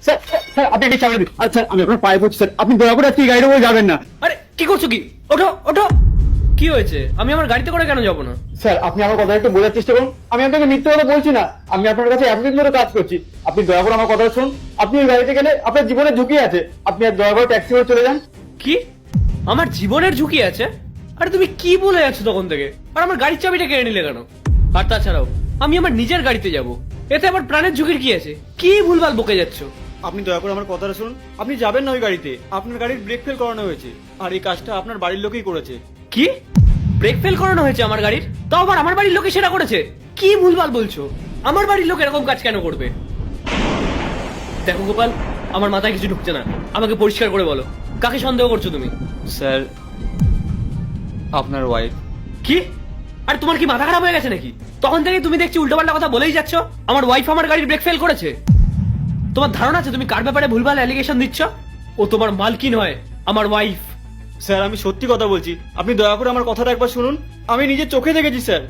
Sir sir আপনি একটা চাবি দিন। আচ্ছা আমি আপনার পায়ে পড়ছি স্যার, আপনি দয়া করে আজকে গাড়িটা করে যাবেন না। আরে কি করছো কি? ওঠো ওঠো। কি হয়েছে? আমি আমার গাড়িতে করে কেন যাবো না? স্যার আপনি আমার কথা একটু বোঝার চেষ্টা করুন, আমি আপনাকে মিথ্যে কথা বলছি না, আমি আপনার কাছে এতদিন ধরে কাজ করছি। আপনি দয়া করে আমার কথা শুনুন, আপনি ওই গাড়িতে গেলে আপনার জীবনের ঝুঁকি আছে, আপনি আর দয়া করে ট্যাক্সি করে চলে যান। কি? আমার জীবনের ঝুঁকি আছে? আরে তুমি কি বলে যাচ্ছ তখন থেকে? আর আমার গাড়ির চাবিটা কেড়ে নিলে কেন? আর তাছাড়াও আমি আমার নিজের গাড়িতে যাব, এতে আমার প্রাণের ঝুঁকির কি আছে? কি ভুলভাল বকে যাচ্ছ? আপনি দয়া করে আমার কথাটা শুনুন, আপনি যাবেন না ওই গাড়িতে, আপনার গাড়ির ব্রেক ফেল করানো হয়েছে, আর এই কাজটা আপনার বাড়ির লোকেই করেছে। কি? ব্রেক ফেল করানো হয়েছে আমার গাড়ির? তাও আবার আমার বাড়ির লোকে সেটা করেছে? কি ভুলভাল বলছো? আমার বাড়ির লোক এরকম কাজ কেন করবে? দেখো গোপাল, আমার মাথায় কিছু ঢুকছে না, আমাকে পরিষ্কার করে বলো, কাকে সন্দেহ করছো তুমি? স্যার আপনার ওয়াইফ। কি? আর তোমার কি মাথা খারাপ হয়ে গেছে নাকি? তখন থেকে তুমি দেখছি উল্টোপাল্টা কথা বলেই যাচ্ছ। আমার ওয়াইফ আমার গাড়ির ব্রেক ফেল করেছে? তোমার ধারণা আছে তুমি কার ব্যাপারে ভুলভাল অ্যালিগেশন দিচ্ছ? ও তোমার মালকিন হয়, আমার ওয়াইফ। স্যার আমি সত্যি কথা বলছি, আপনি দয়া করে আমার কথাটা একবার শুনুন, আমি নিজের চোখে দেখেছি স্যার।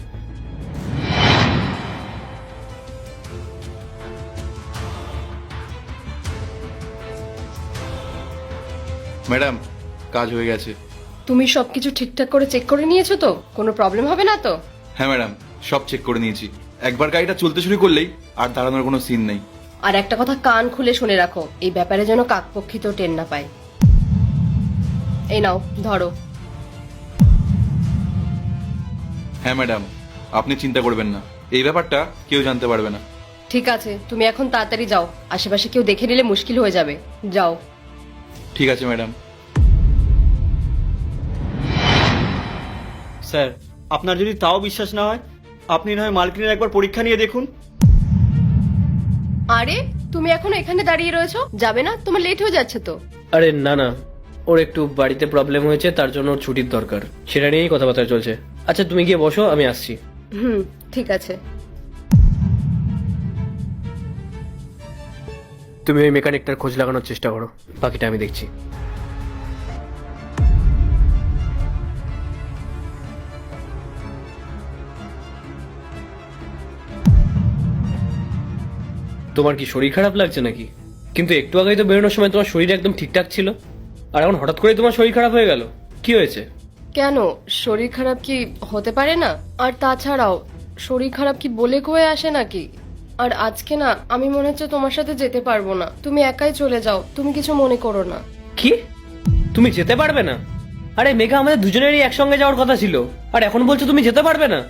ম্যাডাম, কাজ হয়ে গেছে। তুমি সবকিছু ঠিকঠাক করে চেক করে নিয়েছো তো? কোনো প্রবলেম হবে না তো? হ্যাঁ ম্যাডাম, সব চেক করে নিয়েছি। একবার গাড়িটা চলতে শুরু করলেই আর দাঁড়ানোর কোনো সিন নেই। আর একটা কথা কান খুলে শুনে রাখো, এই ব্যাপারে যেন কাকপক্ষিতেও টের না পায়। এই নাও ধরো। হ্যাঁ ম্যাডাম, আপনি চিন্তা করবেন না, এই ব্যাপারটা কেউ জানতে পারবে না। ঠিক আছে, তুমি এখন তাড়াতাড়ি যাও, আশেপাশে কেউ দেখে নিলে মুশকিল হয়ে যাবে। যাও। ঠিক আছে ম্যাডাম। স্যার আপনার যদি তাও বিশ্বাস না হয়, আপনি না হয় মালকিনের একবার পরীক্ষা নিয়ে দেখুন। আরে তুমি এখনো এখানে দাঁড়িয়ে রয়েছো, যাবে না? তোমার লেট হয়ে যাচ্ছে তো। আরে না না, ওর একটু বাড়িতে প্রবলেম হয়েছে, তার জন্য ওর ছুটির দরকার, সেটা নিয়েই কথাবার্তা চলছে। আচ্ছা তুমি গিয়ে বসো, আমি আসছি। ঠিক আছে। তুমি ওই মেকানিকটার খোঁজ লাগানোর চেষ্টা করো, বাকিটা আমি দেখছি। তোমার কি শরীর খারাপ লাগছে নাকি? কিন্তু একটু আগেই তো বেরোনোর সময় তোমার শরীর একদম ঠিকঠাক ছিল, আর এখন হঠাৎ করে তোমার শরীর খারাপ হয়ে গেল, কি হয়েছে? কেন, শরীর খারাপ কি হতে পারে না? আর তাছাড়াও শরীর খারাপ কি বলে কয়ে আসে নাকি? আর আজকে না, আমি মনে হচ্ছে তোমার সাথে যেতে পারবো না, তুমি একাই চলে যাও, তুমি কিছু মনে করো না। কি? তুমি যেতে পারবে না? আরে মেঘা, আমাদের দুজনেরই একসঙ্গে যাওয়ার কথা ছিল, আর এখন বলছো তুমি যেতে পারবে না?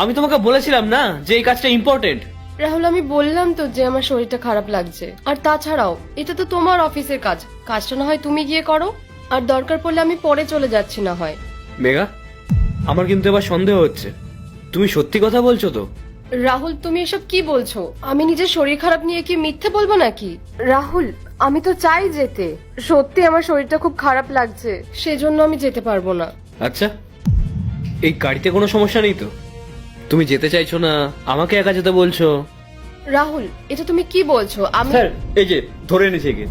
আমি তোমাকে বলেছিলাম না যে এই কাজটা ইম্পর্টেন্ট। রাহুল, আমি বললাম তো যে আমার শরীরটা খারাপ লাগছে, আর তাছাড়াও এটা তো তোমার অফিসের কাজ, কাজটা না হয় তুমি গিয়ে করো, আর দরকার পড়লে আমি পরে চলে যাচ্ছি না হয়। মেঘা, আমার কিন্তু এবার সন্দেহ হচ্ছে, তুমি সত্যি কথা বলছো তো? রাহুল, তুমি এসব কি বলছো? আমি নিজের শরীর খারাপ নিয়ে কি মিথ্যে বলবো নাকি? রাহুল, আমি তো চাই যেতে, সত্যি আমার শরীরটা খুব খারাপ লাগছে, সেজন্য আমি যেতে পারবো না। আচ্ছা, এই গাড়িতে কোনো সমস্যা নেই তো? তুমি যেতে চাইছো না, আমাকে একা যেতে বলছো? রাহুল, এটা তুমি কি বলছো? আমি স্যার এই যে ধরে এনেছে একে।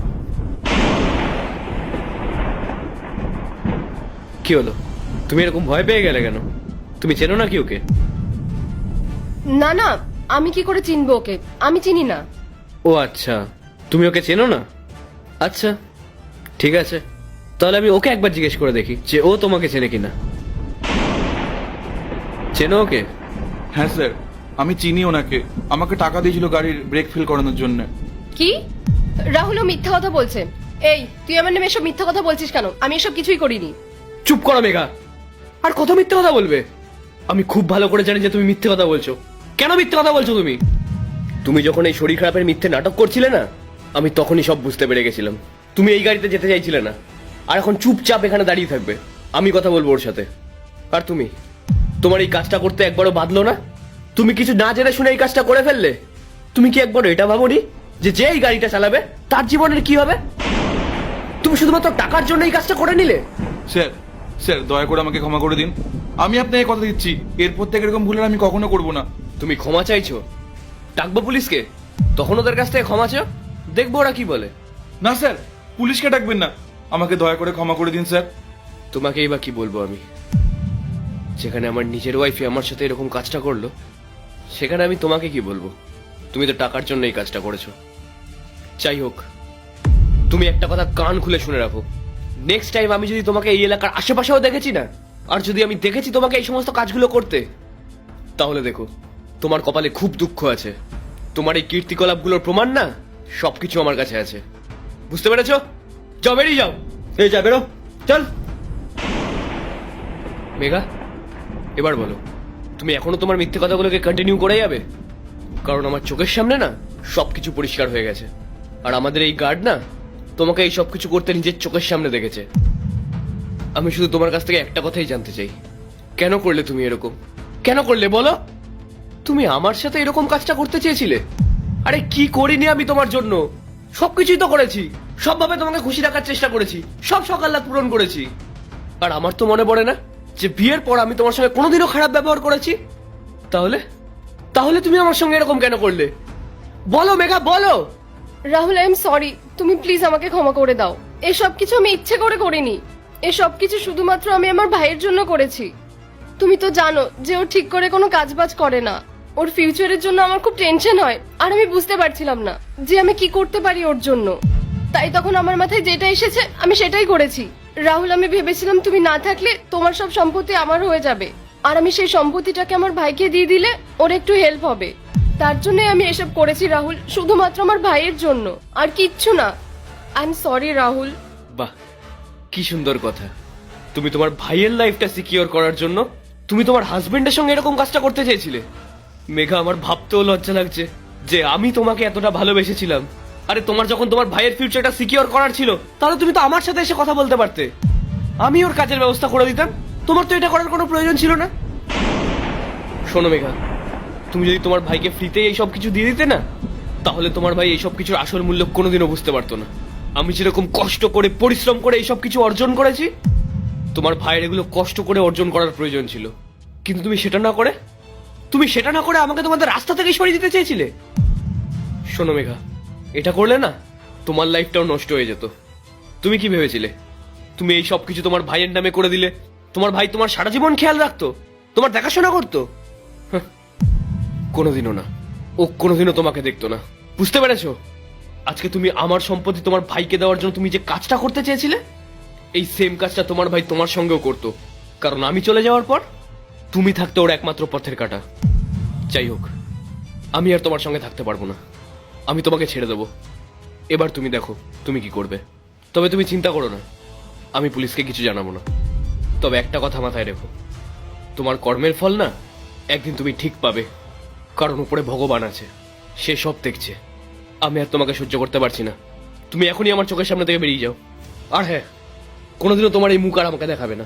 কি হলো, তুমি এরকম ভয় পেয়ে গেলে কেন? তুমি চেনো না কি ওকে? না না, আমি কি করে চিনবো ওকে? আমি চিনি না। ও আচ্ছা, তুমি ওকে চেনো না? আচ্ছা ঠিক আছে, তাহলে আমি ওকে একবার জিজ্ঞেস করে দেখি যে ও তোমাকে চেনে কিনা। চেনো ওকে? হ্যাঁ স্যার, আমি চিনি ওনাকে। আমাকে টাকা দিয়েছিল গাড়ির ব্রেক ফেল করানোর জন্য। কি? রাহুল, ও মিথ্যা কথা বলছে। এই, তুই আমার নামে এসব মিথ্যা কথা বলছিস কেন? আমি এসব কিছুই করিনি। চুপ করো মেঘা, আর কত মিথ্যে কথা বলবে? আমি খুব ভালো করে জানি যে তুমি মিথ্যে কথা বলছো। কেন মিথ্যে কথা বলছো তুমি? তুমি যখন এই শরীর খারাপের মিথ্যে নাটক করছিলে না, আমি তখনই সব বুঝতে পেরে গেছিলাম। তুমি এই গাড়িতে যেতে চাইছিলে না, আর এখন চুপচাপ এখানে দাঁড়িয়ে থাকবে, আমি কথা বলবো ওর সাথে। আর তুমি, তোমার এই কাজটা করতে একবারও বাধলো না? তুমি কিছু না জেনে শুনে এই কাজটা করে ফেললে। তুমি কি একবার এটা ভাবোনি যে যে এই গাড়িটা চালাবে তার জীবনের কি হবে? তুমি শুধুমাত্র টাকার জন্য এই কাজটা করে নিলে। স্যার, স্যার দয়া করে আমাকে ক্ষমা করে দিন। আমি আপনাকে কথা দিচ্ছি, এরপর থেকে এরকম ভুল আর আমি কখনো করবো না। তুমি ক্ষমা চাইছো? ডাকবো পুলিশকে, তখন ওদের কাছ থেকে ক্ষমা চাও, দেখবো ওরা কি বলে। না স্যার, পুলিশকে ডাকবেন না, আমাকে দয়া করে ক্ষমা করে দিন স্যার। তোমাকেই বা কি বলবো আমি? যেখানে আমার নিজের ওয়াইফে আমার সাথে এরকম কাজটা করলো, সেখানে আমি তোমাকে কি বলবো? তুমি তো টাকার জন্য এই কাজটা করেছো। যাই হোক, তুমি একটা কথা কান খুলে শুনে রাখো, নেক্সট টাইম আমি যদি তোমাকে এই এলাকার আশেপাশেও দেখেছি না, আর যদি আমি দেখেছি তোমাকে এই সমস্ত কাজগুলো করতে, তাহলে দেখো তোমার কপালে খুব দুঃখ আছে। তোমার এই কীর্তিকলাপগুলোর প্রমাণ না সবকিছু আমার কাছে আছে, বুঝতে পেরেছো? যাও, বেরিয়ে যাও। এই যা, বেরো, চল। মেঘা, এবার বলো, তুমি এখনো তোমার মিথ্যে কথাগুলোকে কন্টিনিউ করে যাবে? কারণ আমার চোখের সামনে না সবকিছু পরিষ্কার হয়ে গেছে, আর আমাদের এই গার্ড না তোমাকে এই সবকিছু করতে নিজের চোখের সামনে দেখেছে। আমি শুধু তোমার কাছ থেকে একটা কথাই জানতে চাই, কেন করলে তুমি এরকম? কেন করলে বলো? তুমি আমার সাথে এরকম কাজটা করতে চেয়েছিলে? আরে কি করিনি আমি তোমার জন্য? সবকিছুই তো করেছি, সবভাবে তোমাকে খুশি রাখার চেষ্টা করেছি, সব সকাল্লাদ পূরণ করেছি। আর আমার তো মনে পড়ে না যে বিয়ের পর আমি তোমার সঙ্গে কোনোদিনও খারাপ ব্যবহার করেছি। তাহলে তাহলে তুমি আমার সঙ্গে এরকম কেন করলে? বলো মেঘা, বলো। রাহুল, আই এম সরি, তুমি প্লিজ আমাকে ক্ষমা করে দাও। এসব কিছু আমি ইচ্ছে করে করিনি, এসব কিছু শুধুমাত্র আমি আমার ভাইয়ের জন্য করেছি। তুমি তো জানো যে ও ঠিক করে কোনো কাজবাজ করে না, ওর ফিউচারের জন্য আমার খুব টেনশন হয়, আর আমি বুঝতে পারছিলাম না যে আমি কি করতে পারি ওর জন্য। তাই তখন আমার মাথায় যেটা এসেছে আমি সেটাই করেছি। রাহুল, আমি ভেবেছিলাম তুমি না থাকলে তোমার সব সম্পত্তি আমার হয়ে যাবে, আর আমি সেই সম্পত্তিটাকে আমার ভাইকে দিয়ে দিলে ওর একটু হেল্প হবে। তার জন্যই আমি এসব করেছি রাহুল, শুধুমাত্র আমার ভাইয়ের জন্য, আর কিচ্ছু না। I am sorry Rahul. বাহ, কি সুন্দর কথা। তুমি তোমার ভাইয়ের লাইফটা সিকিউর করার জন্য তুমি তোমার হাজবেন্ডের সঙ্গে এরকম কাজটা করতে চেয়েছিলে? মেঘা, আমার ভাবতেও লজ্জা লাগছে যে আমি তোমাকে এতটা ভালোবেসেছিলাম। আরে তোমার যখন তোমার ভাইয়ের ফিউচারটা সিকিউর করার ছিল, তাহলে তুমি তো আমার সাথে এসে কথা বলতে পারতে, আমি ওর কাজের ব্যবস্থা করে দিতাম। তোমার তো এটা করার কোনো প্রয়োজন ছিল না। শোনো মেঘা, তুমি যদি তোমার ভাইকে ফ্রিতে এই সব কিছু দিয়ে দিতে না, তাহলে তোমার ভাই এইসব কিছুর আসল মূল্য কোনোদিনও বুঝতে পারতো না। আমি যেরকম কষ্ট করে পরিশ্রম করে এইসব কিছু অর্জন করেছি, তোমার ভাইয়ের এগুলো কষ্ট করে অর্জন করার প্রয়োজন ছিল, কিন্তু তুমি সেটা না করে আমাকে তোমাদের রাস্তা থেকে সরিয়ে দিতে চেয়েছিলে। শোনো মেঘা, এটা করলে না তোমার লাইফটাও নষ্ট হয়ে যেত। তুমি কি ভেবেছিলে তুমি এই সব কিছু তোমার ভাইয়ের নামে করে দিলে তোমার ভাই তোমার সারা জীবন খেয়াল রাখতো, তোমার দেখাশোনা করতো? হাহ, কোনোদিনও না। ও কোনোদিনও তোমাকে দেখতো না, বুঝতে পেরেছো? আজকে তুমি আমার সম্পত্তি তোমার ভাইকে দেওয়ার জন্য তুমি যে কাজটা করতে চেয়েছিলে, এই সেম কাজটা তোমার ভাই তোমার সঙ্গেও করতো, কারণ আমি চলে যাওয়ার পর তুমি থাকতে ওর একমাত্র পথের কাঁটা। যাই হোক, আমি আর তোমার সঙ্গে থাকতে পারবো না, আমি তোমাকে ছেড়ে দেবো। এবার তুমি দেখো তুমি কি করবে। তবে তুমি চিন্তা করো না, আমি পুলিশকে কিছু জানাবো না। তবে একটা কথা মাথায় রেখো, তোমার কর্মের ফল না একদিন তুমি ঠিক পাবে, কারণ উপরে ভগবান আছে, সে সব দেখছে। আমি আর তোমাকে সহ্য করতে পারছি না, তুমি এখনই আমার চোখের সামনে থেকে বেরিয়ে যাও। আর হ্যাঁ, কোনোদিনও তোমার এই মুখ আর আমাকে দেখাবে না।